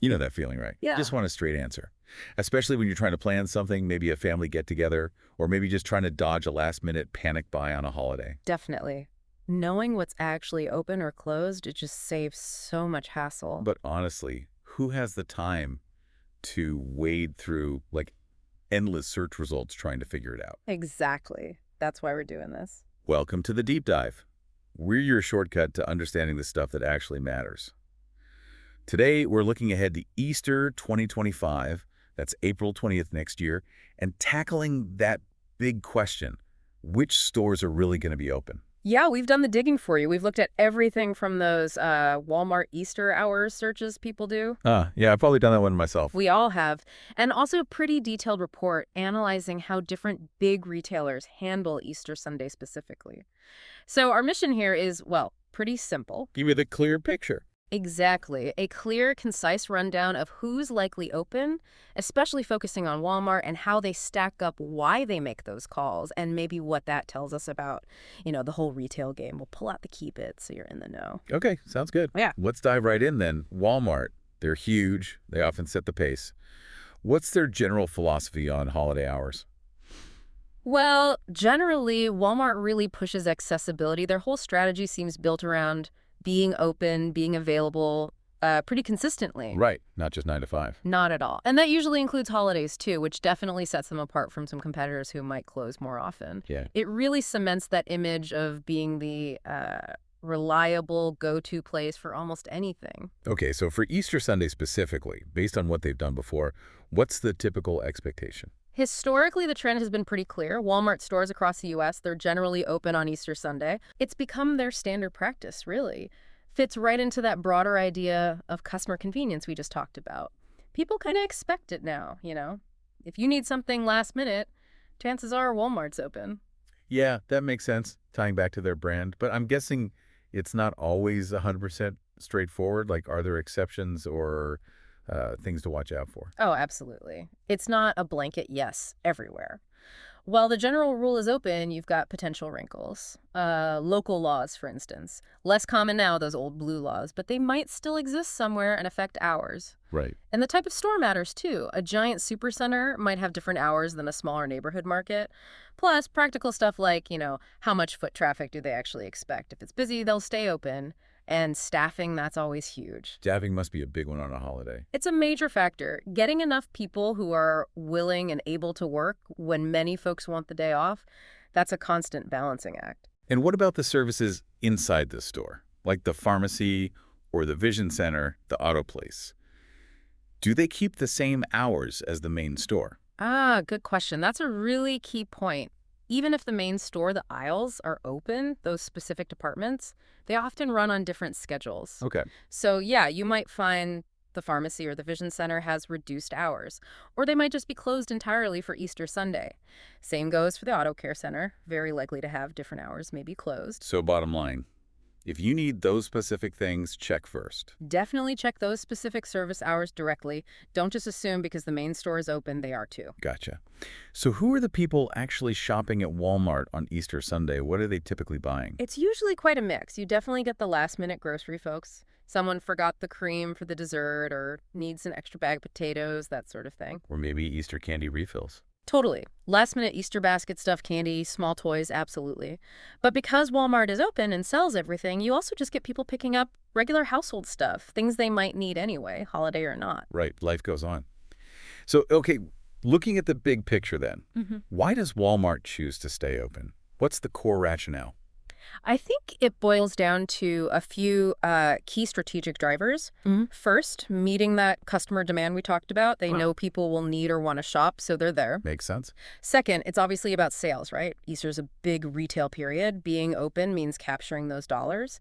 You know that feeling, right? Yeah. Just want a straight answer. Especially when you're trying to plan something, maybe a family get-together, or maybe just trying to dodge a last-minute panic buy on a holiday. Definitely. Knowing what's actually open or closed, it just saves so much hassle. But honestly, who has the time to wade through, like, endless search results trying to figure it out? Exactly. That's why we're doing this. Welcome to the Deep Dive. We're your shortcut to understanding the stuff that actually matters. Today, we're looking ahead to Easter 2025, that's April 20th next year, and tackling that big question, which stores are really going to be open? Yeah, we've done the digging for you. We've looked at everything from those Walmart Easter hours searches people do. Yeah, I've probably done that one myself. We all have. And also a pretty detailed report analyzing how different big retailers handle Easter Sunday specifically. So our mission here is, well, pretty simple. Give me the clear picture. Exactly. A clear, concise rundown of who's likely open, especially focusing on Walmart and how they stack up, why they make those calls, and maybe what that tells us about, the whole retail game. We'll pull out the keep it so you're in the know. Okay, sounds good. Yeah. Let's dive right in then. Walmart, they're huge. They often set the pace. What's their general philosophy on holiday hours? Well, generally, Walmart really pushes accessibility. Their whole strategy seems built around being open, being available pretty consistently. Right, not just 9 to 5. Not at all. And that usually includes holidays, too, which definitely sets them apart from some competitors who might close more often. Yeah. It really cements that image of being the reliable go-to place for almost anything. Okay, so for Easter Sunday specifically, based on what they've done before, what's the typical expectation? Historically, the trend has been pretty clear. Walmart stores across the U.S., they're generally open on Easter Sunday. It's become their standard practice, really. Fits right into that broader idea of customer convenience we just talked about. People kind of expect it now, If you need something last minute, chances are Walmart's open. Yeah, that makes sense, tying back to their brand. But I'm guessing it's not always 100% straightforward. Like, are there exceptions or things to watch out for? Oh, absolutely. It's not a blanket yes everywhere. While the general rule is open, you've got potential wrinkles. Local laws, for instance. Less common now, those old blue laws, but they might still exist somewhere and affect hours. Right. And the type of store matters, too. A giant supercenter might have different hours than a smaller neighborhood market. Plus, practical stuff like, how much foot traffic do they actually expect? If it's busy, they'll stay open. And staffing, that's always huge. Staffing must be a big one on a holiday. It's a major factor. Getting enough people who are willing and able to work when many folks want the day off, that's a constant balancing act. And what about the services inside the store, like the pharmacy or the vision center, the auto place? Do they keep the same hours as the main store? Good question. That's a really key point. Even if the main store, the aisles, are open, those specific departments, they often run on different schedules. Okay. So, yeah, you might find the pharmacy or the vision center has reduced hours, or they might just be closed entirely for Easter Sunday. Same goes for the auto care center, very likely to have different hours, maybe closed. So bottom line, if you need those specific things, check first. Definitely check those specific service hours directly. Don't just assume because the main store is open, they are too. Gotcha. So who are the people actually shopping at Walmart on Easter Sunday? What are they typically buying? It's usually quite a mix. You definitely get the last-minute grocery folks. Someone forgot the cream for the dessert or needs an extra bag of potatoes, that sort of thing. Or maybe Easter candy refills. Totally. Last-minute Easter basket stuff, candy, small toys, absolutely. But because Walmart is open and sells everything, you also just get people picking up regular household stuff, things they might need anyway, holiday or not. Right. Life goes on. So, okay, looking at the big picture then, why does Walmart choose to stay open? What's the core rationale? I think it boils down to a few key strategic drivers. First, meeting that customer demand we talked about. They know people will need or want to shop, so they're there. Makes sense. Second, it's obviously about sales, right? Easter's a big retail period. Being open means capturing those dollars.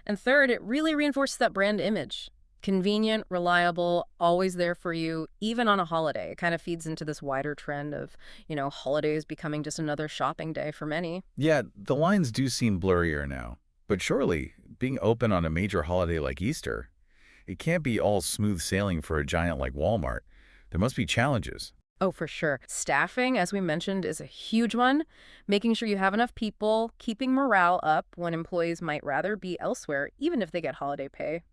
And third, it really reinforces that brand image. Convenient, reliable, always there for you, even on a holiday. It kind of feeds into this wider trend of, holidays becoming just another shopping day for many. Yeah, the lines do seem blurrier now. But surely, being open on a major holiday like Easter, it can't be all smooth sailing for a giant like Walmart. There must be challenges. Oh, for sure. Staffing, as we mentioned, is a huge one. Making sure you have enough people, keeping morale up when employees might rather be elsewhere, even if they get holiday pay.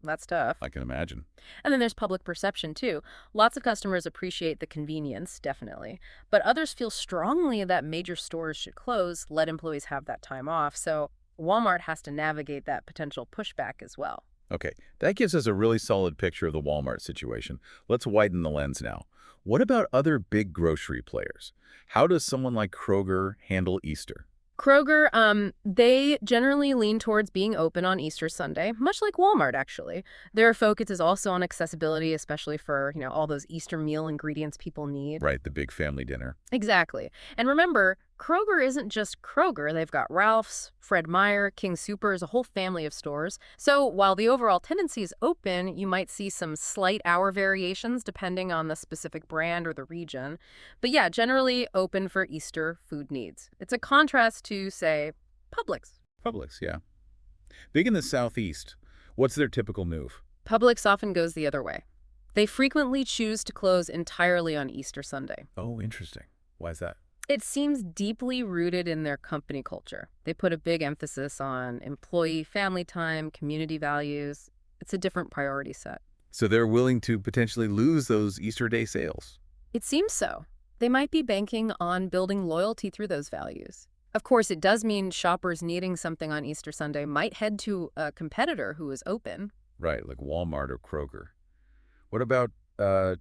That's tough. I can imagine. And then there's public perception, too. Lots of customers appreciate the convenience, definitely. But others feel strongly that major stores should close, let employees have that time off. So Walmart has to navigate that potential pushback as well. Okay, that gives us a really solid picture of the Walmart situation. Let's widen the lens now. What about other big grocery players? How does someone like Kroger handle Easter? Kroger, they generally lean towards being open on Easter Sunday, much like Walmart, actually. Their focus is also on accessibility, especially for, all those Easter meal ingredients people need. Right, the big family dinner. Exactly. And remember, Kroger isn't just Kroger. They've got Ralph's, Fred Meyer, King Soopers, a whole family of stores. So while the overall tendency is open, you might see some slight hour variations depending on the specific brand or the region. But yeah, generally open for Easter food needs. It's a contrast to, say, Publix. Publix, yeah. Big in the Southeast. What's their typical move? Publix often goes the other way. They frequently choose to close entirely on Easter Sunday. Oh, interesting. Why is that? It seems deeply rooted in their company culture. They put a big emphasis on employee family time, community values. It's a different priority set. So they're willing to potentially lose those Easter Day sales. It seems so. They might be banking on building loyalty through those values. Of course, it does mean shoppers needing something on Easter Sunday might head to a competitor who is open. Right, like Walmart or Kroger. What about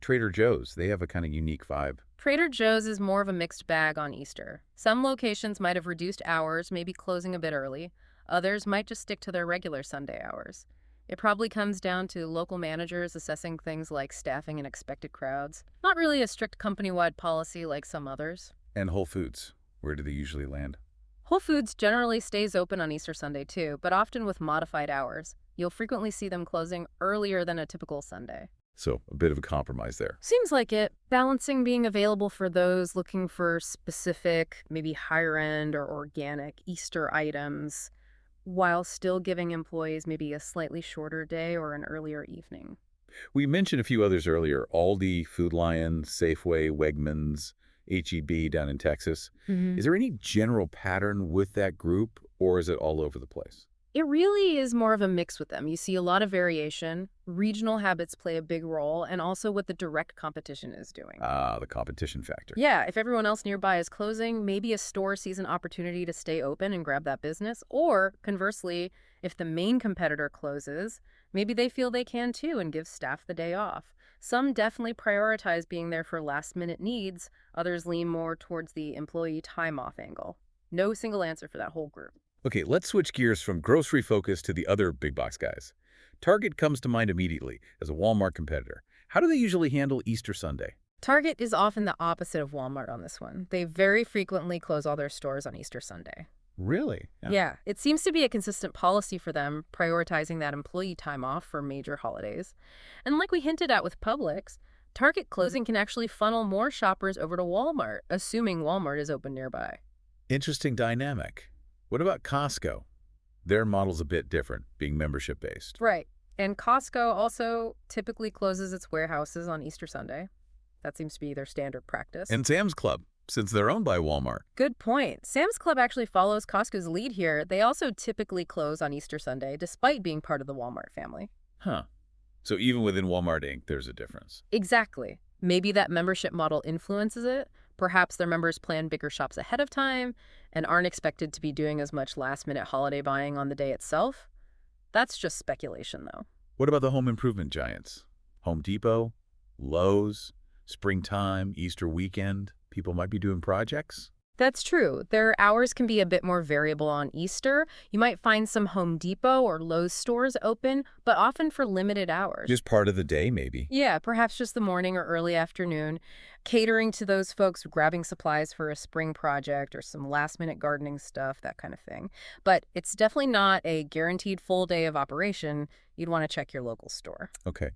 Trader Joe's? They have a kind of unique vibe. Trader Joe's is more of a mixed bag on Easter. Some locations might have reduced hours, maybe closing a bit early. Others might just stick to their regular Sunday hours. It probably comes down to local managers assessing things like staffing and expected crowds. Not really a strict company-wide policy like some others. And Whole Foods. Where do they usually land? Whole Foods generally stays open on Easter Sunday too, but often with modified hours. You'll frequently see them closing earlier than a typical Sunday. So a bit of a compromise there. Seems like it. Balancing being available for those looking for specific, maybe higher-end or organic Easter items, while still giving employees maybe a slightly shorter day or an earlier evening. We mentioned a few others earlier. Aldi, Food Lion, Safeway, Wegmans, H-E-B down in Texas. Is there any general pattern with that group, or is it all over the place? It really is more of a mix with them. You see a lot of variation. Regional habits play a big role, and also what the direct competition is doing. Ah, the competition factor. Yeah, if everyone else nearby is closing, maybe a store sees an opportunity to stay open and grab that business. Or, conversely, if the main competitor closes, maybe they feel they can too and give staff the day off. Some definitely prioritize being there for last-minute needs. Others lean more towards the employee time-off angle. No single answer for that whole group. Okay, let's switch gears from grocery focus to the other big box guys. Target comes to mind immediately as a Walmart competitor. How do they usually handle Easter Sunday? Target is often the opposite of Walmart on this one. They very frequently close all their stores on Easter Sunday. Really? Yeah, it seems to be a consistent policy for them, prioritizing that employee time off for major holidays. And like we hinted at with Publix, Target closing can actually funnel more shoppers over to Walmart, assuming Walmart is open nearby. Interesting dynamic. What about Costco? Their model's a bit different, being membership-based. Right. And Costco also typically closes its warehouses on Easter Sunday. That seems to be their standard practice. And Sam's Club, since they're owned by Walmart. Good point. Sam's Club actually follows Costco's lead here. They also typically close on Easter Sunday, despite being part of the Walmart family. Huh. So even within Walmart Inc., there's a difference. Exactly. Maybe that membership model influences it. Perhaps their members plan bigger shops ahead of time and aren't expected to be doing as much last-minute holiday buying on the day itself. That's just speculation, though. What about the home improvement giants? Home Depot, Lowe's, springtime, Easter weekend. People might be doing projects. That's true. Their hours can be a bit more variable on Easter. You might find some Home Depot or Lowe's stores open, but often for limited hours. Just part of the day, maybe. Yeah, perhaps just the morning or early afternoon, catering to those folks grabbing supplies for a spring project or some last-minute gardening stuff, that kind of thing. But it's definitely not a guaranteed full day of operation. You'd want to check your local store. Okay.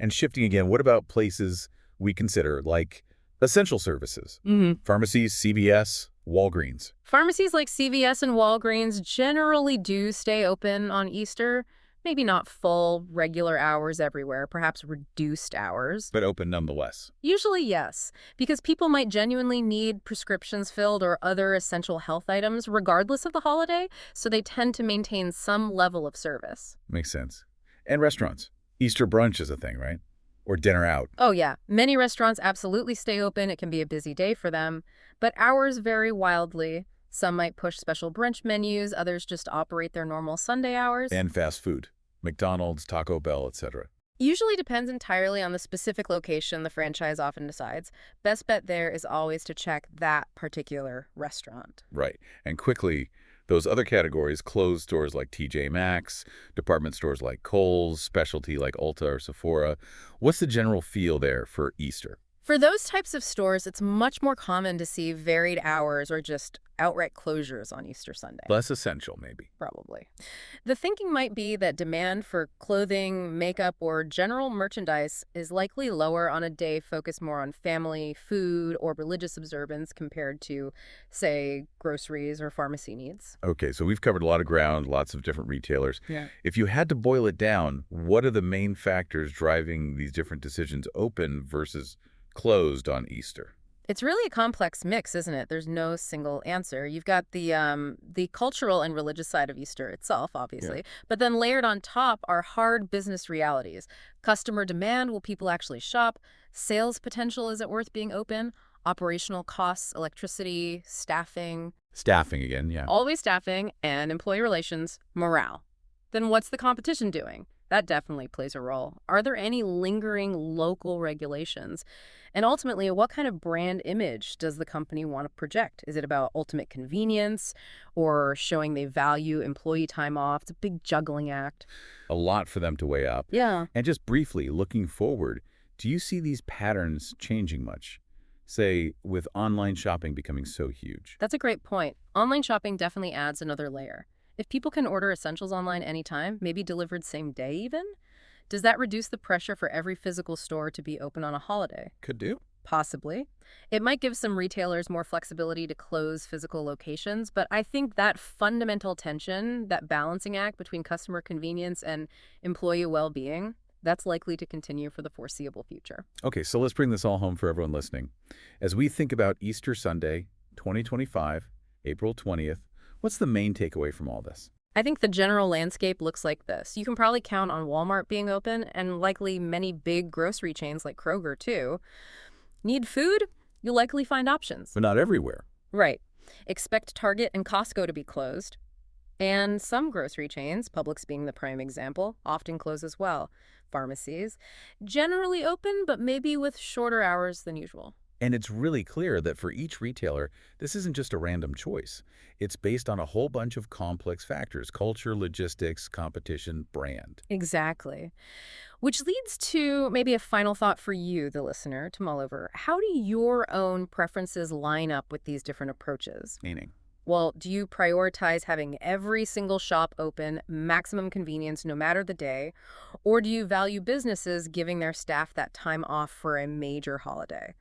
And shifting again, what about places we consider like essential services? Pharmacies, CVS, Walgreens. Pharmacies like CVS and Walgreens generally do stay open on Easter. Maybe not full, regular hours everywhere, perhaps reduced hours. But open nonetheless. Usually, yes, because people might genuinely need prescriptions filled or other essential health items regardless of the holiday, so they tend to maintain some level of service. Makes sense. And restaurants. Easter brunch is a thing, right? Or dinner out. Oh, yeah. Many restaurants absolutely stay open. It can be a busy day for them, but hours vary wildly. Some might push special brunch menus, others just operate their normal Sunday hours. And fast food. McDonald's, Taco Bell, etc. Usually depends entirely on the specific location the franchise often decides. Best bet there is always to check that particular restaurant. Right. And quickly, those other categories, clothes stores like TJ Maxx, department stores like Kohl's, specialty like Ulta or Sephora. What's the general feel there for Easter? For those types of stores, it's much more common to see varied hours or just outright closures on Easter Sunday. Less essential, maybe. Probably. The thinking might be that demand for clothing, makeup, or general merchandise is likely lower on a day focused more on family, food, or religious observance compared to, say, groceries or pharmacy needs. Okay, so we've covered a lot of ground, lots of different retailers. Yeah. If you had to boil it down, what are the main factors driving these different decisions open versus closed on Easter? It's really a complex mix, isn't it? There's no single answer. You've got the cultural and religious side of Easter itself, obviously, but then layered on top are hard business realities. Customer demand, will people actually shop? Sales potential, is it worth being open? Operational costs, electricity, staffing, Staffing again, yeah. always staffing, and employee relations, morale. Then what's the competition doing? That definitely plays a role. Are there any lingering local regulations? And ultimately, what kind of brand image does the company want to project? Is it about ultimate convenience or showing they value employee time off? It's a big juggling act. A lot for them to weigh up. Yeah. And just briefly, looking forward, do you see these patterns changing much? Say, with online shopping becoming so huge. That's a great point. Online shopping definitely adds another layer. If people can order essentials online anytime, maybe delivered same day even, does that reduce the pressure for every physical store to be open on a holiday? Could do. Possibly. It might give some retailers more flexibility to close physical locations, but I think that fundamental tension, that balancing act between customer convenience and employee well-being, that's likely to continue for the foreseeable future. Okay, so let's bring this all home for everyone listening. As we think about Easter Sunday, 2025, April 20th, what's the main takeaway from all this? I think the general landscape looks like this. You can probably count on Walmart being open and likely many big grocery chains like Kroger, too. Need food? You'll likely find options. But not everywhere. Right. Expect Target and Costco to be closed. And some grocery chains, Publix being the prime example, often close as well. Pharmacies, generally open, but maybe with shorter hours than usual. And it's really clear that for each retailer, this isn't just a random choice. It's based on a whole bunch of complex factors: culture, logistics, competition, brand. Exactly. Which leads to maybe a final thought for you, the listener, to mull over. How do your own preferences line up with these different approaches? Meaning? Well, do you prioritize having every single shop open, maximum convenience no matter the day? Or do you value businesses giving their staff that time off for a major holiday?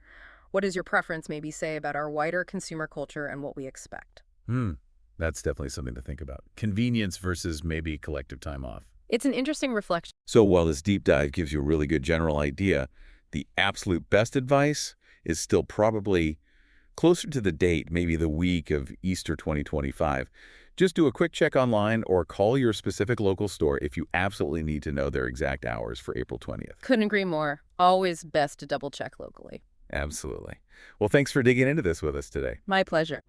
What does your preference maybe say about our wider consumer culture and what we expect? That's definitely something to think about. Convenience versus maybe collective time off. It's an interesting reflection. So while this deep dive gives you a really good general idea, the absolute best advice is still probably closer to the date, maybe the week of Easter 2025. Just do a quick check online or call your specific local store if you absolutely need to know their exact hours for April 20th. Couldn't agree more. Always best to double check locally. Absolutely. Well, thanks for digging into this with us today. My pleasure.